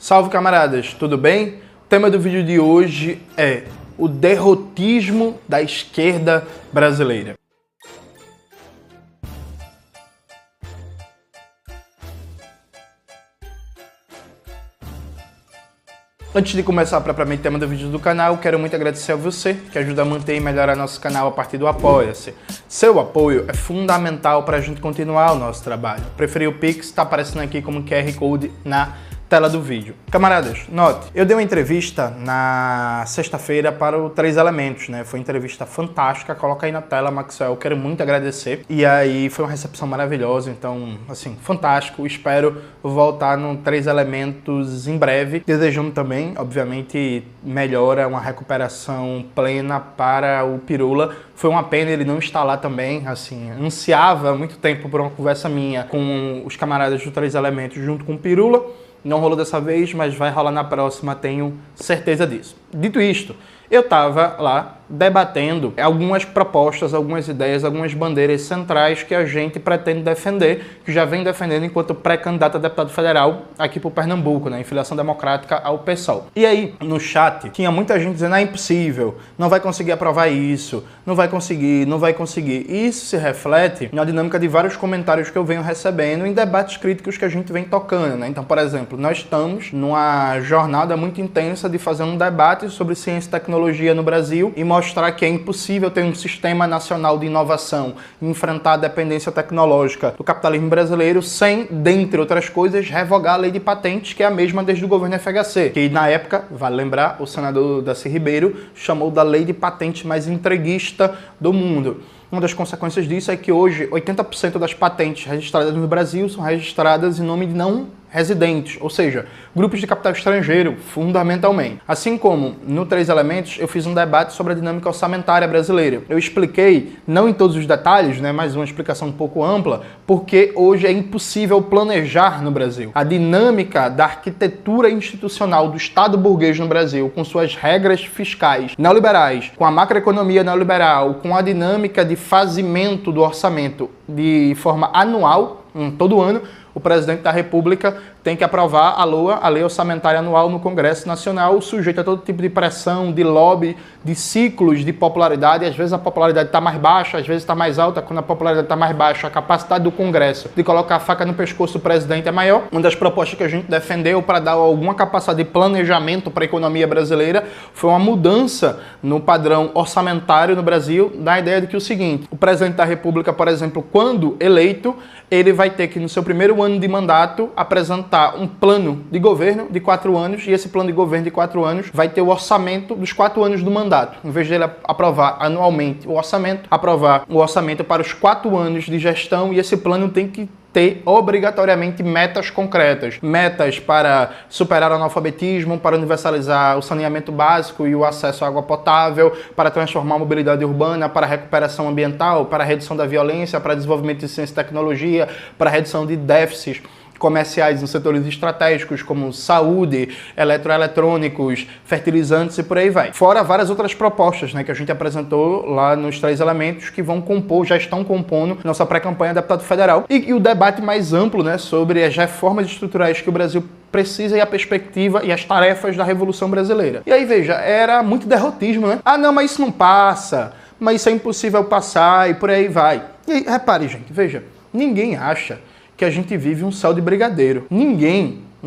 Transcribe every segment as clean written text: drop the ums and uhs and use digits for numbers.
Salve camaradas, tudo bem? O tema do vídeo de hoje é o derrotismo da esquerda brasileira. Antes de começar propriamente o tema do vídeo do canal, quero muito agradecer a você que ajuda a manter e melhorar nosso canal a partir do Apoia-se. Seu apoio é fundamental para a gente continuar o nosso trabalho. Preferir o Pix, está aparecendo aqui como QR Code na tela do vídeo. Camaradas, note, eu dei uma entrevista na sexta-feira para o 3 Elementos, né? Foi uma entrevista fantástica, coloca aí na tela, Maxwell, quero muito agradecer. E aí foi uma recepção maravilhosa, então, assim, fantástico. Espero voltar no 3 Elementos em breve. Desejando também, obviamente, melhora, uma recuperação plena para o Pirula. Foi uma pena ele não estar lá também, assim, ansiava há muito tempo por uma conversa minha com os camaradas do 3 Elementos junto com o Pirula. Não rolou dessa vez, mas vai rolar na próxima, tenho certeza disso. Dito isto, eu estava lá debatendo algumas propostas, algumas ideias, algumas bandeiras centrais que a gente pretende defender, que já vem defendendo enquanto pré-candidato a deputado federal aqui para o Pernambuco, né, em filiação democrática ao PSOL. E aí, no chat, tinha muita gente dizendo, é impossível, não vai conseguir aprovar isso, não vai conseguir, não vai conseguir. E isso se reflete na dinâmica de vários comentários que eu venho recebendo em debates críticos que a gente vem tocando, né? Então, por exemplo, nós estamos numa jornada muito intensa de fazer um debate sobre ciência e tecnologia no Brasil e mostrar que é impossível ter um sistema nacional de inovação e enfrentar a dependência tecnológica do capitalismo brasileiro sem, dentre outras coisas, revogar a lei de patentes, que é a mesma desde o governo FHC, que na época, vale lembrar, o senador Darcy Ribeiro chamou da lei de patentes mais entreguista do mundo. Uma das consequências disso é que hoje 80% das patentes registradas no Brasil são registradas em nome de não residentes, ou seja, grupos de capital estrangeiro, fundamentalmente. Assim como no 3 Elementos, eu fiz um debate sobre a dinâmica orçamentária brasileira. Eu expliquei, não em todos os detalhes, né, mas uma explicação um pouco ampla, porque hoje é impossível planejar no Brasil. A dinâmica da arquitetura institucional do Estado burguês no Brasil, com suas regras fiscais neoliberais, com a macroeconomia neoliberal, com a dinâmica de fazimento do orçamento de forma anual, todo ano, o presidente da República tem que aprovar a lei orçamentária anual no Congresso Nacional, sujeito a todo tipo de pressão, de lobby, de ciclos de popularidade. Às vezes a popularidade está mais baixa, às vezes está mais alta. Quando a popularidade está mais baixa, a capacidade do Congresso de colocar a faca no pescoço do presidente é maior. Uma das propostas que a gente defendeu para dar alguma capacidade de planejamento para a economia brasileira foi uma mudança no padrão orçamentário no Brasil, da ideia de que o seguinte, o presidente da República, por exemplo, quando eleito, ele vai ter que, no seu primeiro ano de mandato, apresentar um plano de governo de 4 anos, e esse plano de governo de 4 anos vai ter o orçamento dos 4 anos do mandato. Em vez de ele aprovar anualmente o orçamento, aprovar o orçamento para os 4 anos de gestão, e esse plano tem que ter obrigatoriamente metas concretas. Metas para superar o analfabetismo, para universalizar o saneamento básico e o acesso à água potável, para transformar a mobilidade urbana, para a recuperação ambiental, para a redução da violência, para desenvolvimento de ciência e tecnologia, para a redução de déficits comerciais nos setores estratégicos como saúde, eletroeletrônicos, fertilizantes e por aí vai. Fora várias outras propostas, né, que a gente apresentou lá nos 3 Elementos que vão compor, já estão compondo nossa pré-campanha de deputado federal. E o debate mais amplo, né, sobre as reformas estruturais que o Brasil precisa e a perspectiva e as tarefas da Revolução Brasileira. E aí, veja, era muito derrotismo, né? Ah, não, mas isso não passa, mas isso é impossível passar e por aí vai. E aí, repare, gente, veja, ninguém acha que a gente vive um céu de brigadeiro.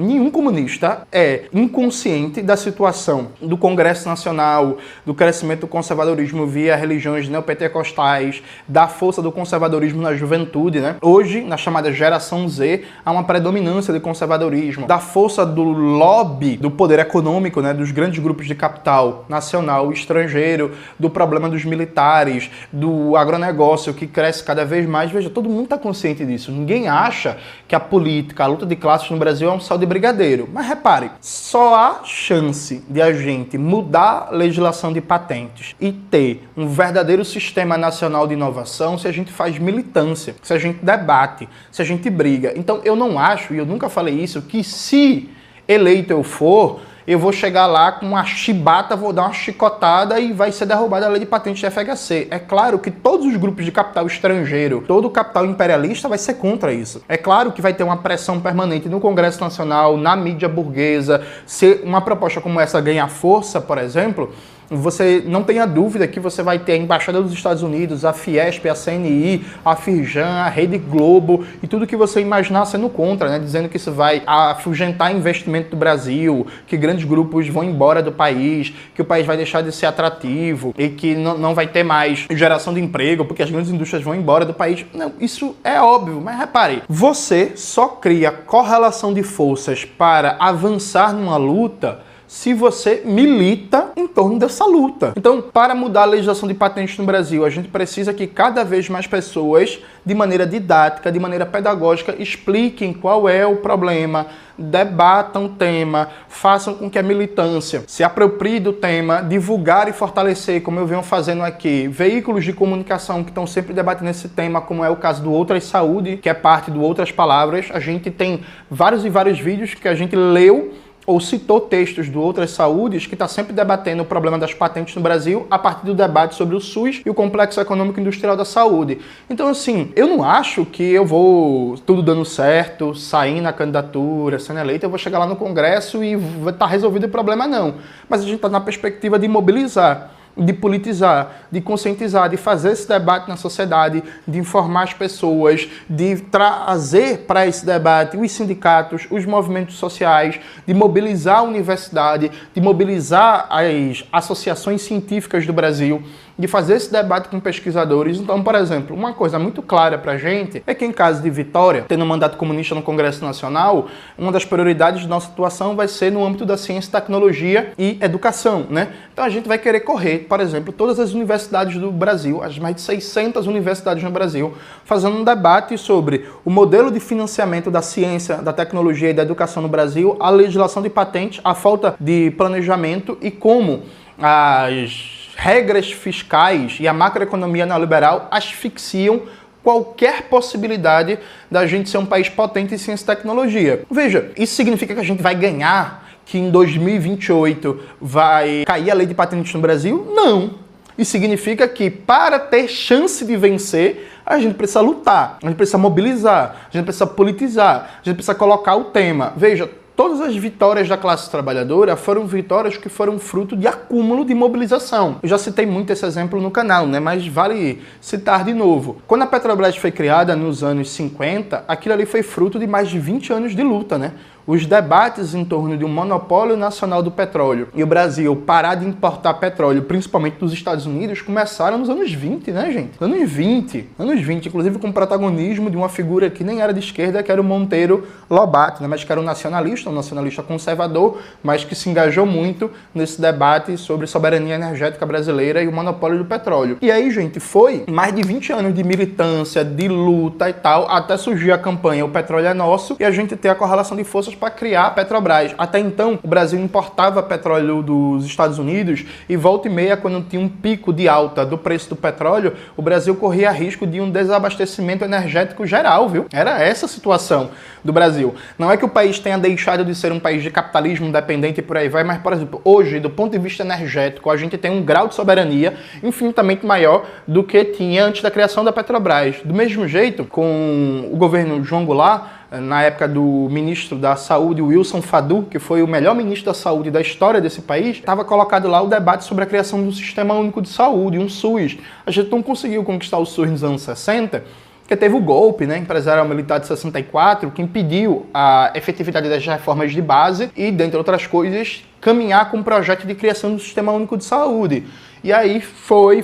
Nenhum comunista é inconsciente da situação do Congresso Nacional, do crescimento do conservadorismo via religiões neopentecostais, da força do conservadorismo na juventude, né? Hoje, na chamada geração Z, há uma predominância de conservadorismo, da força do lobby do poder econômico, né? Dos grandes grupos de capital nacional e estrangeiro, do problema dos militares, do agronegócio que cresce cada vez mais. Veja, todo mundo está consciente disso. Ninguém acha que a política, a luta de classes no Brasil é um céu de brigadeiro. Mas repare, só há chance de a gente mudar a legislação de patentes e ter um verdadeiro sistema nacional de inovação se a gente faz militância, se a gente debate, se a gente briga. Então eu não acho, e eu nunca falei isso, que se eleito eu for, eu vou chegar lá com uma chibata, vou dar uma chicotada e vai ser derrubada a lei de patentes da FHC. É claro que todos os grupos de capital estrangeiro, todo o capital imperialista vai ser contra isso. É claro que vai ter uma pressão permanente no Congresso Nacional, na mídia burguesa. Se uma proposta como essa ganhar força, por exemplo, você não tenha dúvida que você vai ter a Embaixada dos Estados Unidos, a Fiesp, a CNI, a Firjan, a Rede Globo e tudo que você imaginar sendo contra, né? Dizendo que isso vai afugentar investimento do Brasil, que grandes grupos vão embora do país, que o país vai deixar de ser atrativo e que não vai ter mais geração de emprego porque as grandes indústrias vão embora do país. Não, isso é óbvio, mas repare, você só cria correlação de forças para avançar numa luta se você milita em torno dessa luta. Então, para mudar a legislação de patentes no Brasil, a gente precisa que cada vez mais pessoas, de maneira didática, de maneira pedagógica, expliquem qual é o problema, debatam o tema, façam com que a militância se aproprie do tema, divulgar e fortalecer, como eu venho fazendo aqui, veículos de comunicação que estão sempre debatendo esse tema, como é o caso do Outras Saúde, que é parte do Outras Palavras. A gente tem vários e vários vídeos que a gente leu ou citou textos do Outras Saúdes, que está sempre debatendo o problema das patentes no Brasil a partir do debate sobre o SUS e o Complexo Econômico Industrial da Saúde. Então, assim, eu não acho que eu vou, tudo dando certo, sair na candidatura, sendo eleito, eu vou chegar lá no Congresso e vai estar resolvido o problema, não. Mas a gente está na perspectiva de mobilizar, de politizar, de conscientizar, de fazer esse debate na sociedade, de informar as pessoas, de trazer para esse debate os sindicatos, os movimentos sociais, de mobilizar a universidade, de mobilizar as associações científicas do Brasil, de fazer esse debate com pesquisadores. Então, por exemplo, uma coisa muito clara para a gente é que em caso de vitória, tendo um mandato comunista no Congresso Nacional, uma das prioridades de nossa atuação vai ser no âmbito da ciência, tecnologia e educação, né? Então a gente vai querer correr, por exemplo, todas as universidades do Brasil, as mais de 600 universidades no Brasil, fazendo um debate sobre o modelo de financiamento da ciência, da tecnologia e da educação no Brasil, a legislação de patentes, a falta de planejamento e como as regras fiscais e a macroeconomia neoliberal asfixiam qualquer possibilidade da gente ser um país potente em ciência e tecnologia. Veja, isso significa que a gente vai ganhar, que em 2028 vai cair a lei de patentes no Brasil? Não. Isso significa que para ter chance de vencer, a gente precisa lutar, a gente precisa mobilizar, a gente precisa politizar, a gente precisa colocar o tema. Veja, todas as vitórias da classe trabalhadora foram vitórias que foram fruto de acúmulo de mobilização. Eu já citei muito esse exemplo no canal, né? Mas vale citar de novo. Quando a Petrobras foi criada nos anos 50, aquilo ali foi fruto de mais de 20 anos de luta, né? Os debates em torno de um monopólio nacional do petróleo e o Brasil parar de importar petróleo, principalmente dos Estados Unidos, começaram nos anos 20, né, gente? Anos 20, inclusive com o protagonismo de uma figura que nem era de esquerda, que era o Monteiro Lobato, né? Mas que era um nacionalista conservador, mas que se engajou muito nesse debate sobre soberania energética brasileira e o monopólio do petróleo. E aí, gente, foi mais de 20 anos de militância, de luta e tal, até surgir a campanha O Petróleo é Nosso e a gente ter a correlação de forças para criar a Petrobras. Até então, o Brasil importava petróleo dos Estados Unidos e volta e meia, quando tinha um pico de alta do preço do petróleo, o Brasil corria risco de um desabastecimento energético geral, viu? Era essa a situação do Brasil. Não é que o país tenha deixado de ser um país de capitalismo dependente e por aí vai, mas, por exemplo, hoje, do ponto de vista energético, a gente tem um grau de soberania infinitamente maior do que tinha antes da criação da Petrobras. Do mesmo jeito, com o governo João Goulart, na época do ministro da Saúde, Wilson Fadul, que foi o melhor ministro da Saúde da história desse país, estava colocado lá o debate sobre a criação do Sistema Único de Saúde, um SUS. A gente não conseguiu conquistar o SUS nos anos 60, porque teve o golpe, né, empresarial militar de 64, que impediu a efetividade das reformas de base e, dentre outras coisas, caminhar com um projeto de criação do Sistema Único de Saúde. E aí foi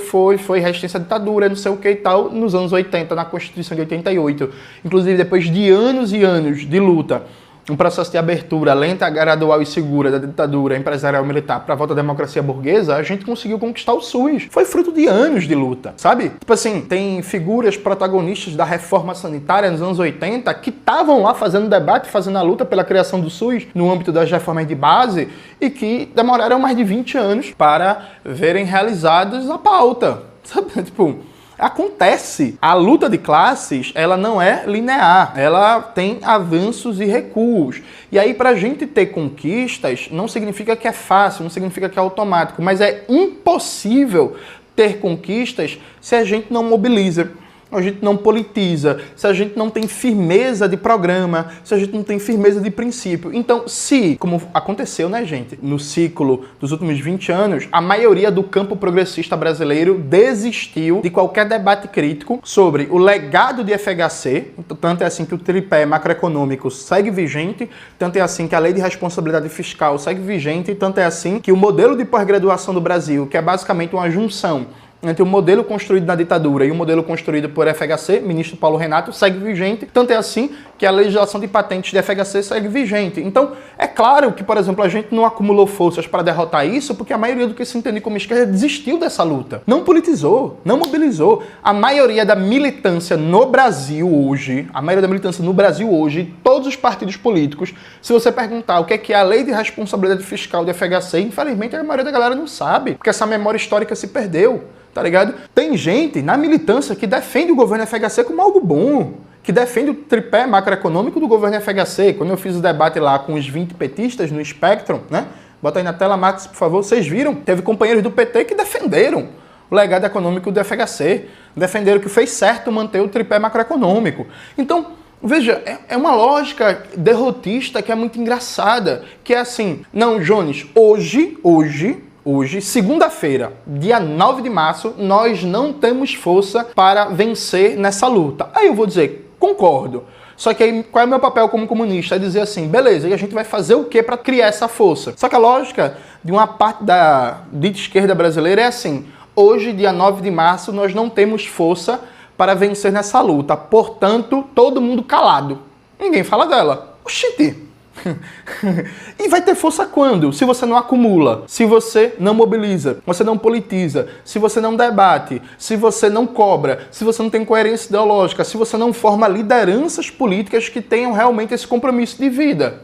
resistência à ditadura, não sei o que e tal, nos anos 80, na Constituição de 88. Inclusive, depois de anos e anos de luta, um processo de abertura lenta, gradual e segura da ditadura empresarial militar para a volta à democracia burguesa, a gente conseguiu conquistar o SUS. Foi fruto de anos de luta, sabe? Tipo assim, tem figuras protagonistas da reforma sanitária nos anos 80 que estavam lá fazendo debate, fazendo a luta pela criação do SUS no âmbito das reformas de base e que demoraram mais de 20 anos para verem realizados a pauta, sabe? Tipo, Acontece. A luta de classes, ela não é linear, ela tem avanços e recuos. E aí, para a gente ter conquistas, não significa que é fácil, não significa que é automático, mas é impossível ter conquistas se a gente não mobiliza, a gente não politiza, se a gente não tem firmeza de programa, se a gente não tem firmeza de princípio. Então, se, como aconteceu, né, gente, no ciclo dos últimos 20 anos, a maioria do campo progressista brasileiro desistiu de qualquer debate crítico sobre o legado de FHC, tanto é assim que o tripé macroeconômico segue vigente, tanto é assim que a lei de responsabilidade fiscal segue vigente, tanto é assim que o modelo de pós-graduação do Brasil, que é basicamente uma junção entre o modelo construído na ditadura e o modelo construído por FHC, ministro Paulo Renato, segue vigente. Tanto é assim que a legislação de patentes de FHC segue vigente. Então, é claro que, por exemplo, a gente não acumulou forças para derrotar isso porque a maioria do que se entende como esquerda desistiu dessa luta. Não politizou, não mobilizou. A maioria da militância no Brasil hoje, todos os partidos políticos, se você perguntar o que é a lei de responsabilidade fiscal de FHC, infelizmente a maioria da galera não sabe, porque essa memória histórica se perdeu. Tá ligado? Tem gente na militância que defende o governo FHC como algo bom, que defende o tripé macroeconômico do governo FHC. Quando eu fiz o debate lá com os 20 petistas no Spectrum, né? Bota aí na tela, Max, por favor. Vocês viram? Teve companheiros do PT que defenderam o legado econômico do FHC, defenderam que fez certo manter o tripé macroeconômico. Então, veja, é uma lógica derrotista que é muito engraçada, que é assim, não, Jones, Hoje, segunda-feira, dia 9 de março, nós não temos força para vencer nessa luta. Aí eu vou dizer, concordo. Só que aí, qual é o meu papel como comunista? É dizer assim, beleza, e a gente vai fazer o quê para criar essa força? Só que a lógica de uma parte da dita esquerda brasileira é assim, hoje, dia 9 de março, nós não temos força para vencer nessa luta. Portanto, todo mundo calado. Ninguém fala dela. Oxente! E vai ter força quando? Se você não acumula, se você não mobiliza, você não politiza, se você não debate, se você não cobra, se você não tem coerência ideológica, se você não forma lideranças políticas que tenham realmente esse compromisso de vida.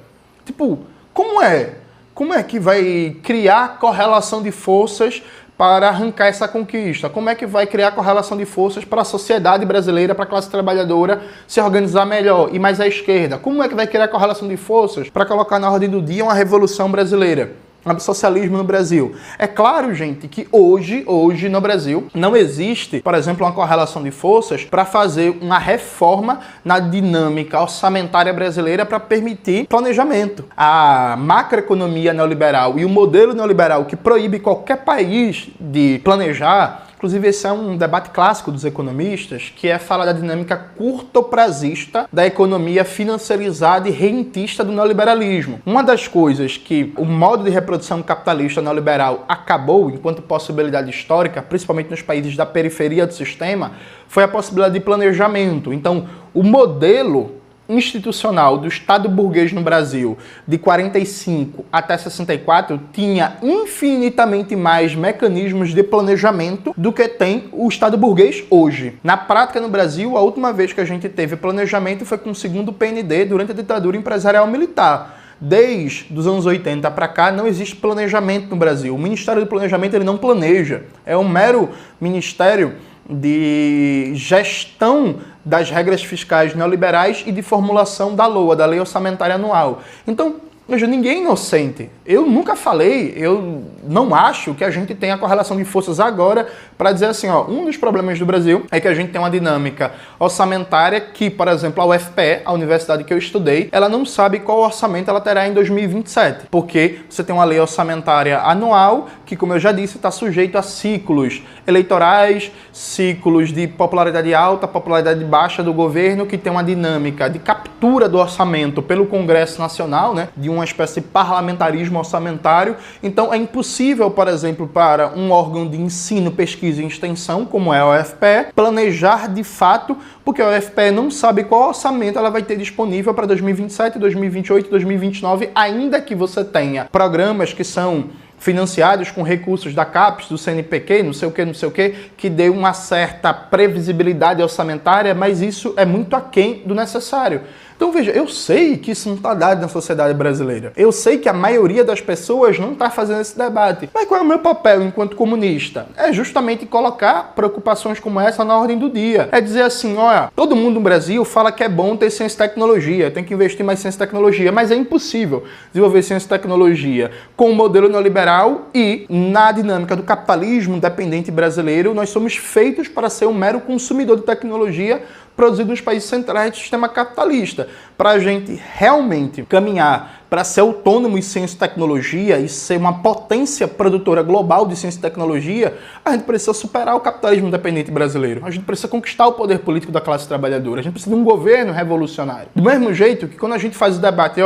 Tipo, como é? Como é que vai criar correlação de forças para arrancar essa conquista? Como é que vai criar correlação de forças para a sociedade brasileira, para a classe trabalhadora se organizar melhor e mais à esquerda? Como é que vai criar correlação de forças para colocar na ordem do dia uma revolução brasileira? O socialismo no Brasil. É claro, gente, que hoje no Brasil não existe, por exemplo, uma correlação de forças para fazer uma reforma na dinâmica orçamentária brasileira para permitir planejamento. A macroeconomia neoliberal e o modelo neoliberal que proíbe qualquer país de planejar. Inclusive, esse é um debate clássico dos economistas, que é falar da dinâmica curto-prazista da economia financiarizada e rentista do neoliberalismo. Uma das coisas que o modo de reprodução capitalista neoliberal acabou, enquanto possibilidade histórica, principalmente nos países da periferia do sistema, foi a possibilidade de planejamento. Então, o modelo institucional do Estado burguês no Brasil de 45 até 64 tinha infinitamente mais mecanismos de planejamento do que tem o Estado burguês hoje. Na prática, no Brasil, a última vez que a gente teve planejamento foi com o segundo PND durante a ditadura empresarial militar. Desde os anos 80 para cá não existe planejamento no Brasil. O Ministério do Planejamento ele não planeja. É um mero ministério de gestão das regras fiscais neoliberais e de formulação da LOA, da Lei Orçamentária Anual. Então, veja, ninguém é inocente. Eu nunca falei, eu não acho que a gente tenha correlação de forças agora para dizer assim, ó, um dos problemas do Brasil é que a gente tem uma dinâmica orçamentária que, por exemplo, a UFPE, a universidade que eu estudei, ela não sabe qual orçamento ela terá em 2027, porque você tem uma lei orçamentária anual que, como eu já disse, está sujeito a ciclos eleitorais, ciclos de popularidade alta, popularidade baixa do governo, que tem uma dinâmica de captura do orçamento pelo Congresso Nacional, né, de uma espécie de parlamentarismo orçamentário. Então é impossível, por exemplo, para um órgão de ensino, pesquisa e extensão, como é a UFPE, planejar de fato, porque a UFPE não sabe qual orçamento ela vai ter disponível para 2027, 2028, 2029, ainda que você tenha programas que são financiados com recursos da CAPES, do CNPq, não sei o que dê uma certa previsibilidade orçamentária, mas isso é muito aquém do necessário. Então veja, eu sei que isso não está dado na sociedade brasileira. Eu sei que a maioria das pessoas não está fazendo esse debate. Mas qual é o meu papel enquanto comunista? É justamente colocar preocupações como essa na ordem do dia. É dizer assim, olha, todo mundo no Brasil fala que é bom ter ciência e tecnologia, tem que investir mais em ciência e tecnologia, mas é impossível desenvolver ciência e tecnologia com o modelo neoliberal e na dinâmica do capitalismo dependente brasileiro. Nós somos feitos para ser um mero consumidor de tecnologia produzido nos países centrais do sistema capitalista. Para a gente realmente caminhar para ser autônomo em ciência e tecnologia e ser uma potência produtora global de ciência e tecnologia, a gente precisa superar o capitalismo dependente brasileiro. A gente precisa conquistar o poder político da classe trabalhadora. A gente precisa de um governo revolucionário. Do mesmo jeito que quando a gente faz o debate,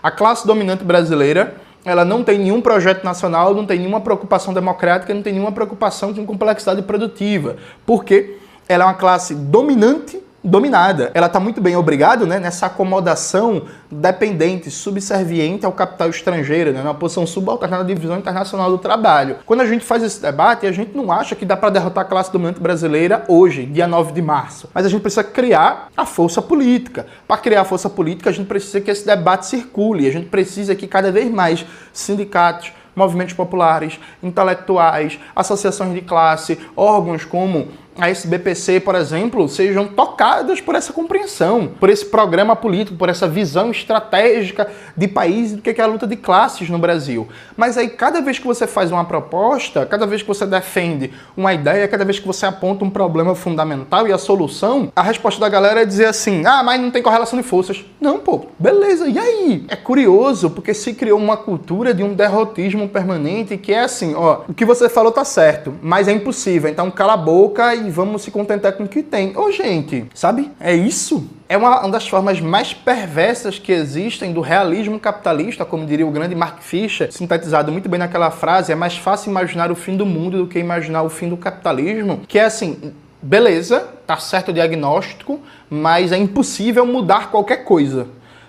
a classe dominante brasileira, ela não tem nenhum projeto nacional, não tem nenhuma preocupação democrática, não tem nenhuma preocupação com complexidade produtiva. Por quê? Ela é uma classe dominante, dominada. Ela está muito bem, obrigado, né, nessa acomodação dependente, subserviente ao capital estrangeiro, né, numa posição subalterna da divisão internacional do trabalho. Quando a gente faz esse debate, a gente não acha que dá para derrotar a classe dominante brasileira hoje, dia 9 de março. Mas a gente precisa criar a força política. Para criar a força política, a gente precisa que esse debate circule. A gente precisa que cada vez mais sindicatos, movimentos populares, intelectuais, associações de classe, órgãos como a SBPC, por exemplo, sejam tocadas por essa compreensão, por esse programa político, por essa visão estratégica de país do que é a luta de classes no Brasil. Mas aí, cada vez que você faz uma proposta, cada vez que você defende uma ideia, cada vez que você aponta um problema fundamental e a solução, a resposta da galera é dizer assim, mas não tem correlação de forças. Não, pô, beleza, e aí? É curioso, porque se criou uma cultura de um derrotismo permanente que é assim, o que você falou tá certo, mas é impossível, então cala a boca e vamos se contentar com o que tem. Gente, sabe? É isso. É uma das formas mais perversas que existem do realismo capitalista, como diria o grande Mark Fisher, sintetizado muito bem naquela frase, é mais fácil imaginar o fim do mundo do que imaginar o fim do capitalismo, que é assim, beleza, tá certo o diagnóstico, mas é impossível mudar qualquer coisa.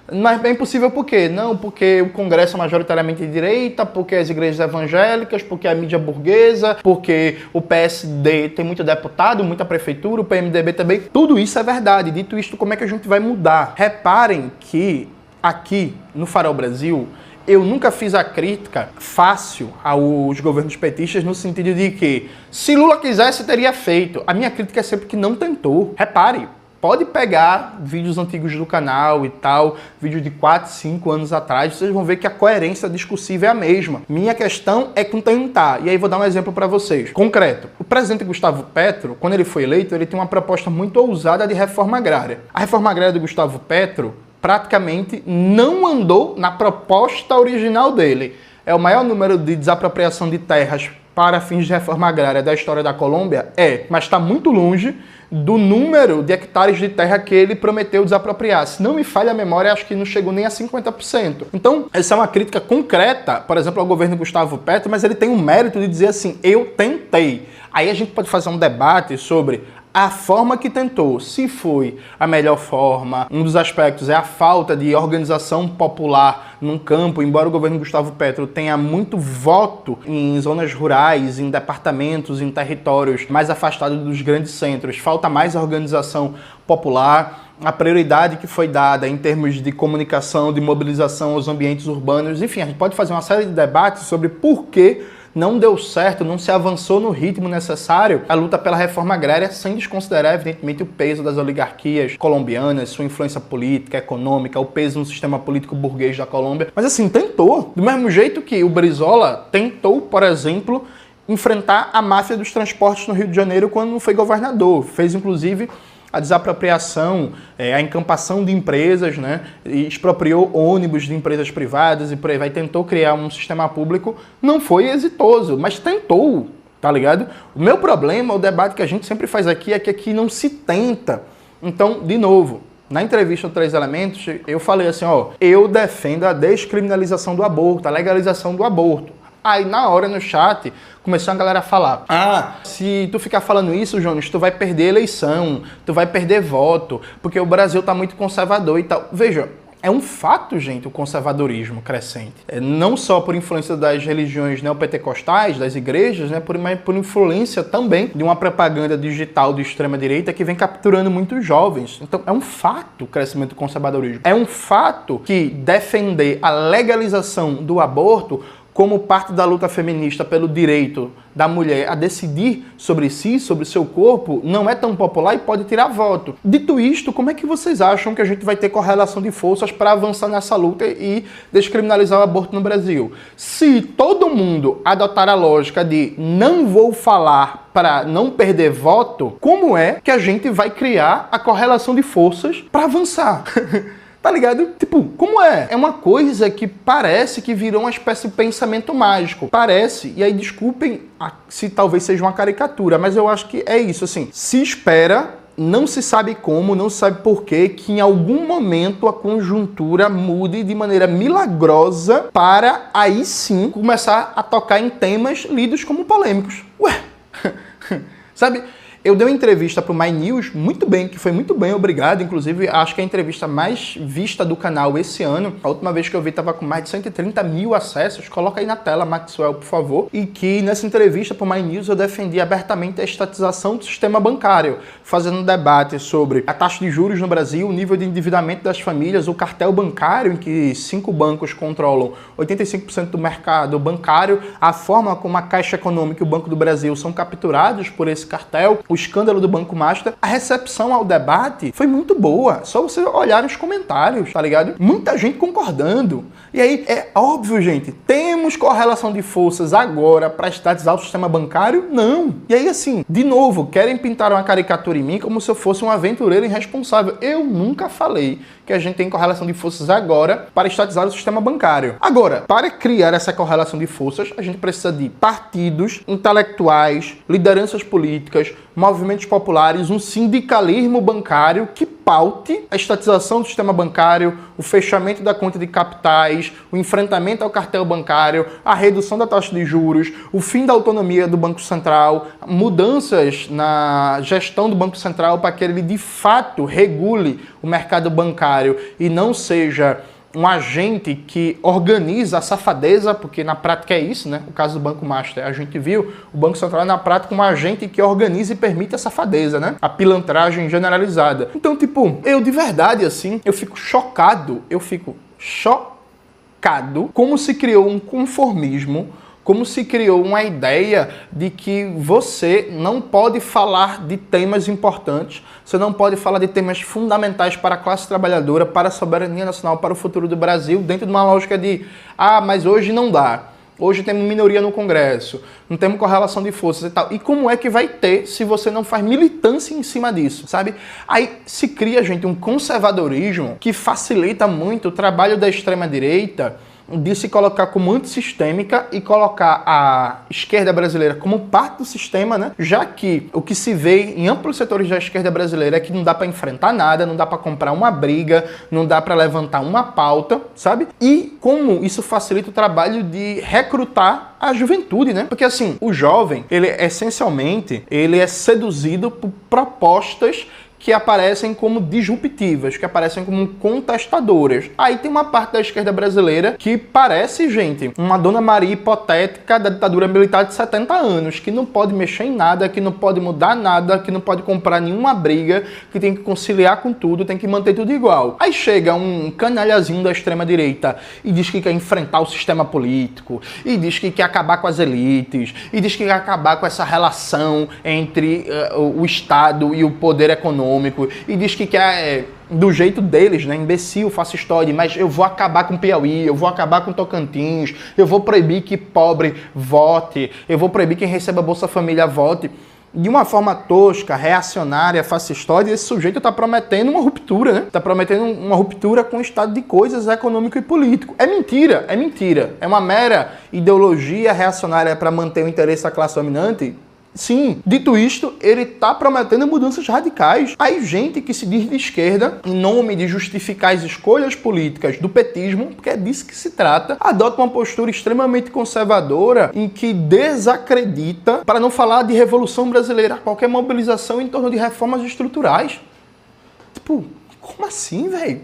Mas é impossível por quê? Não, porque o Congresso é majoritariamente de direita, porque as igrejas evangélicas, porque a mídia burguesa, porque o PSD tem muito deputado, muita prefeitura, o PMDB também. Tudo isso é verdade. Dito isto, como é que a gente vai mudar? Reparem que aqui no Farol Brasil, eu nunca fiz a crítica fácil aos governos petistas no sentido de que se Lula quisesse, teria feito. A minha crítica é sempre que não tentou. Repare. Pode pegar vídeos antigos do canal e tal, vídeos de 4, 5 anos atrás, vocês vão ver que a coerência discursiva é a mesma. Minha questão é com tentar. E aí vou dar um exemplo para vocês. Concreto. O presidente Gustavo Petro, quando ele foi eleito, ele tem uma proposta muito ousada de reforma agrária. A reforma agrária do Gustavo Petro praticamente não andou na proposta original dele. É o maior número de desapropriação de terras para fins de reforma agrária da história da Colômbia? Mas está muito longe do número de hectares de terra que ele prometeu desapropriar. Se não me falha a memória, acho que não chegou nem a 50%. Então, essa é uma crítica concreta, por exemplo, ao governo Gustavo Petro, mas ele tem o mérito de dizer assim, eu tentei. Aí a gente pode fazer um debate sobre a forma que tentou, se foi a melhor forma. Um dos aspectos é a falta de organização popular num campo, embora o governo Gustavo Petro tenha muito voto em zonas rurais, em departamentos, em territórios mais afastados dos grandes centros, falta mais organização popular. A prioridade que foi dada em termos de comunicação, de mobilização aos ambientes urbanos, enfim, a gente pode fazer uma série de debates sobre por que não deu certo, não se avançou no ritmo necessário a luta pela reforma agrária, sem desconsiderar, evidentemente, o peso das oligarquias colombianas, sua influência política, econômica, o peso no sistema político burguês da Colômbia. Mas assim, tentou. Do mesmo jeito que o Brizola tentou, por exemplo, enfrentar a máfia dos transportes no Rio de Janeiro quando foi governador. Fez, inclusive, a desapropriação, a encampação de empresas, né? E expropriou ônibus de empresas privadas e por aí vai, tentou criar um sistema público, não foi exitoso, mas tentou, tá ligado? O meu problema, o debate que a gente sempre faz aqui é que aqui não se tenta. Então, de novo, na entrevista do 3 Elementos, eu falei assim, eu defendo a descriminalização do aborto, a legalização do aborto. Aí, na hora, no chat, começou a galera a falar, se tu ficar falando isso, Jones, tu vai perder eleição, tu vai perder voto, porque o Brasil tá muito conservador e tal. Veja, É um fato, gente, o conservadorismo crescente. Não só por influência das religiões neopentecostais, das igrejas, né, mas por influência também de uma propaganda digital de extrema-direita que vem capturando muitos jovens. Então, é um fato o crescimento do conservadorismo. É um fato que defender a legalização do aborto como parte da luta feminista pelo direito da mulher a decidir sobre si, sobre seu corpo, não é tão popular e pode tirar voto. Dito isto, como é que vocês acham que a gente vai ter correlação de forças para avançar nessa luta e descriminalizar o aborto no Brasil? Se todo mundo adotar a lógica de não vou falar para não perder voto, como é que a gente vai criar a correlação de forças para avançar? Tá ligado? Tipo, como é? É uma coisa que parece que virou uma espécie de pensamento mágico. Parece, e aí desculpem se talvez seja uma caricatura, mas eu acho que é isso, assim. Se espera, não se sabe como, não se sabe porquê, que em algum momento a conjuntura mude de maneira milagrosa para aí sim começar a tocar em temas lidos como polêmicos. Ué, sabe? Eu dei uma entrevista para o My News, muito bem, que foi muito bem, obrigado. Inclusive, acho que é a entrevista mais vista do canal esse ano. A última vez que eu vi estava com mais de 130 mil acessos. Coloca aí na tela, Maxwell, por favor. E que nessa entrevista para o My News eu defendi abertamente a estatização do sistema bancário, fazendo um debate sobre a taxa de juros no Brasil, o nível de endividamento das famílias, o cartel bancário, em que 5 bancos controlam 85% do mercado bancário, a forma como a Caixa Econômica e o Banco do Brasil são capturados por esse cartel, o escândalo do Banco Master. A recepção ao debate foi muito boa. Só você olhar os comentários, tá ligado? Muita gente concordando. E aí, é óbvio, gente, temos correlação de forças agora para estatizar o sistema bancário? Não. E aí, assim, de novo, querem pintar uma caricatura em mim como se eu fosse um aventureiro irresponsável. Eu nunca falei que a gente tem correlação de forças agora para estatizar o sistema bancário. Agora, para criar essa correlação de forças, a gente precisa de partidos, intelectuais, lideranças políticas, movimentos populares, um sindicalismo bancário que paute a estatização do sistema bancário, o fechamento da conta de capitais, o enfrentamento ao cartel bancário, a redução da taxa de juros, o fim da autonomia do Banco Central, mudanças na gestão do Banco Central para que ele de fato regule o mercado bancário e não seja um agente que organiza a safadeza, porque na prática é isso, né? O caso do Banco Master, a gente viu o Banco Central na prática um agente que organiza e permite a safadeza, né? A pilantragem generalizada. Então, tipo, eu de verdade, assim, eu fico chocado como se criou um conformismo, como se criou uma ideia de que você não pode falar de temas importantes, você não pode falar de temas fundamentais para a classe trabalhadora, para a soberania nacional, para o futuro do Brasil, dentro de uma lógica de, mas hoje não dá. Hoje temos minoria no Congresso, não temos correlação de forças e tal. E como é que vai ter se você não faz militância em cima disso, sabe? Aí se cria, gente, um conservadorismo que facilita muito o trabalho da extrema-direita de se colocar como antissistêmica e colocar a esquerda brasileira como parte do sistema, né? Já que o que se vê em amplos setores da esquerda brasileira é que não dá para enfrentar nada, não dá para comprar uma briga, não dá para levantar uma pauta, sabe? E como isso facilita o trabalho de recrutar a juventude, né? Porque assim, o jovem, ele essencialmente, ele é seduzido por propostas que aparecem como disruptivas, que aparecem como contestadoras. Aí tem uma parte da esquerda brasileira que parece, gente, uma Dona Maria hipotética da ditadura militar de 70 anos, que não pode mexer em nada, que não pode mudar nada, que não pode comprar nenhuma briga, que tem que conciliar com tudo, tem que manter tudo igual. Aí chega um canalhazinho da extrema-direita e diz que quer enfrentar o sistema político, e diz que quer acabar com as elites, e diz que quer acabar com essa relação entre o Estado e o poder econômico, e diz que quer, do jeito deles, né, imbecil, fascistoide, mas eu vou acabar com Piauí, eu vou acabar com Tocantins, eu vou proibir que pobre vote, eu vou proibir quem receba Bolsa Família vote. De uma forma tosca, reacionária, fascistoide, esse sujeito está prometendo uma ruptura, né? Está prometendo uma ruptura com o estado de coisas econômico e político. É mentira, é mentira. É uma mera ideologia reacionária para manter o interesse da classe dominante. Sim, dito isto, ele está prometendo mudanças radicais. Aí gente que se diz de esquerda, em nome de justificar as escolhas políticas do petismo, porque é disso que se trata, adota uma postura extremamente conservadora em que desacredita, para não falar de Revolução Brasileira, qualquer mobilização em torno de reformas estruturais. Tipo, como assim, velho?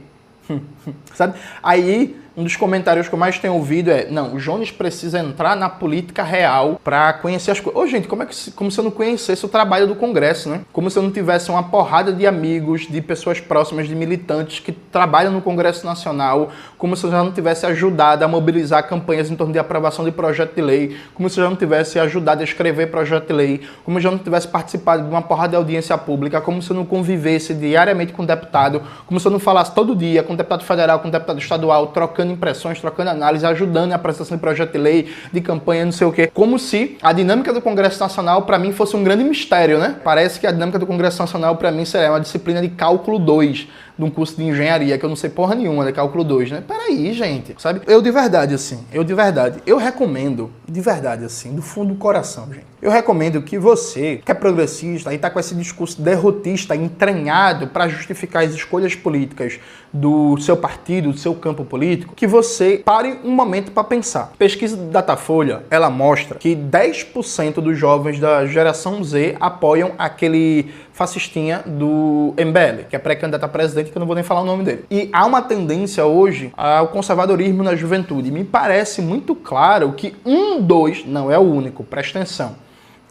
Sabe? Aí, um dos comentários que eu mais tenho ouvido é: não, o Jones precisa entrar na política real para conhecer as coisas. Ô, gente, como se eu não conhecesse o trabalho do Congresso, né? Como se eu não tivesse uma porrada de amigos, de pessoas próximas, de militantes que trabalham no Congresso Nacional, como se eu já não tivesse ajudado a mobilizar campanhas em torno de aprovação de projeto de lei, como se eu já não tivesse ajudado a escrever projeto de lei, como se eu já não tivesse participado de uma porrada de audiência pública, como se eu não convivesse diariamente com deputado, como se eu não falasse todo dia com deputado federal, com deputado estadual, trocando impressões, trocando análise, ajudando na apresentação de projeto de lei, de campanha, não sei o quê. Como se a dinâmica do Congresso Nacional, para mim, fosse um grande mistério, né? Parece que a dinâmica do Congresso Nacional, para mim, seria uma disciplina de cálculo 2, de um curso de engenharia, que eu não sei porra nenhuma, de cálculo 2, né? Peraí, gente, sabe? Eu recomendo, de verdade, assim, do fundo do coração, gente. Eu recomendo que você, que é progressista e tá com esse discurso derrotista entranhado para justificar as escolhas políticas do seu partido, do seu campo político, que você pare um momento para pensar. Pesquisa do Datafolha, ela mostra que 10% dos jovens da geração Z apoiam aquele fascistinha do MBL, que é pré-candidato a presidente, que eu não vou nem falar o nome dele. E há uma tendência hoje ao conservadorismo na juventude. Me parece muito claro que não é o único, presta atenção.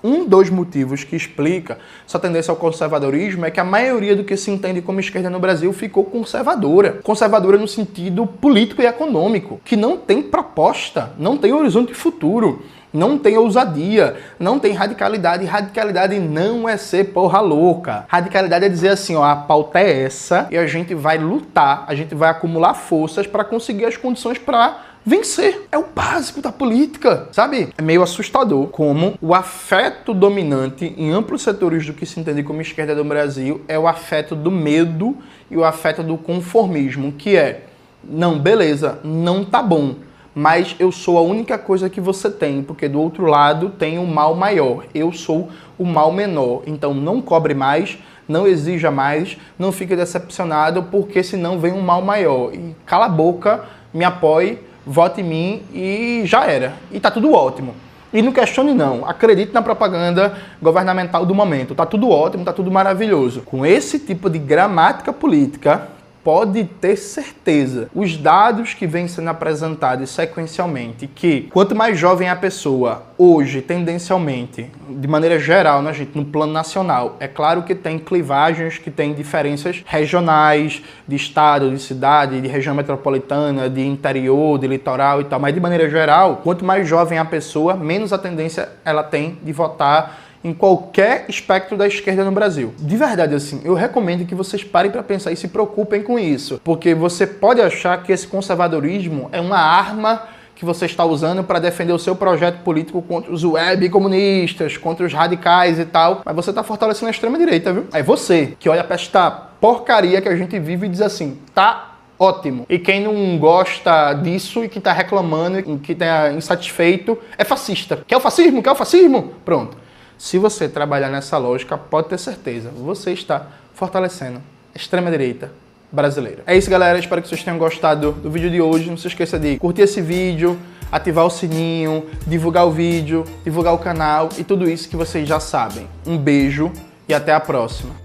Um dos motivos que explica essa tendência ao conservadorismo é que a maioria do que se entende como esquerda no Brasil ficou conservadora. Conservadora no sentido político e econômico, que não tem proposta, não tem horizonte de futuro, não tem ousadia, não tem radicalidade. Radicalidade não é ser porra louca. Radicalidade é dizer assim, ó, a pauta é essa e a gente vai lutar, a gente vai acumular forças para conseguir as condições para vencer. É o básico da política, sabe? É meio assustador como o afeto dominante em amplos setores do que se entende como esquerda do Brasil é o afeto do medo e o afeto do conformismo, que é, não, beleza, não tá bom, mas eu sou a única coisa que você tem, porque do outro lado tem um mal maior, eu sou o mal menor, então não cobre mais, não exija mais, não fique decepcionado, porque senão vem um mal maior. E cala a boca, me apoie, vote em mim e já era. E tá tudo ótimo. E não questione não, acredite na propaganda governamental do momento. Tá tudo ótimo, tá tudo maravilhoso. Com esse tipo de gramática política, pode ter certeza, os dados que vêm sendo apresentados sequencialmente, que quanto mais jovem a pessoa, hoje, tendencialmente, de maneira geral, né, gente, no plano nacional, é claro que tem clivagens, que tem diferenças regionais, de estado, de cidade, de região metropolitana, de interior, de litoral e tal, mas de maneira geral, quanto mais jovem a pessoa, menos a tendência ela tem de votar em qualquer espectro da esquerda no Brasil. De verdade, assim, eu recomendo que vocês parem para pensar e se preocupem com isso, porque você pode achar que esse conservadorismo é uma arma que você está usando para defender o seu projeto político contra os web comunistas, contra os radicais e tal, mas você está fortalecendo a extrema-direita, viu? É você que olha para esta porcaria que a gente vive e diz assim, tá ótimo. E quem não gosta disso e que tá reclamando e que tá insatisfeito é fascista. Quer o fascismo? Quer o fascismo? Pronto. Se você trabalhar nessa lógica, pode ter certeza, você está fortalecendo a extrema-direita brasileira. É isso, galera. Espero que vocês tenham gostado do vídeo de hoje. Não se esqueça de curtir esse vídeo, ativar o sininho, divulgar o vídeo, divulgar o canal e tudo isso que vocês já sabem. Um beijo e até a próxima.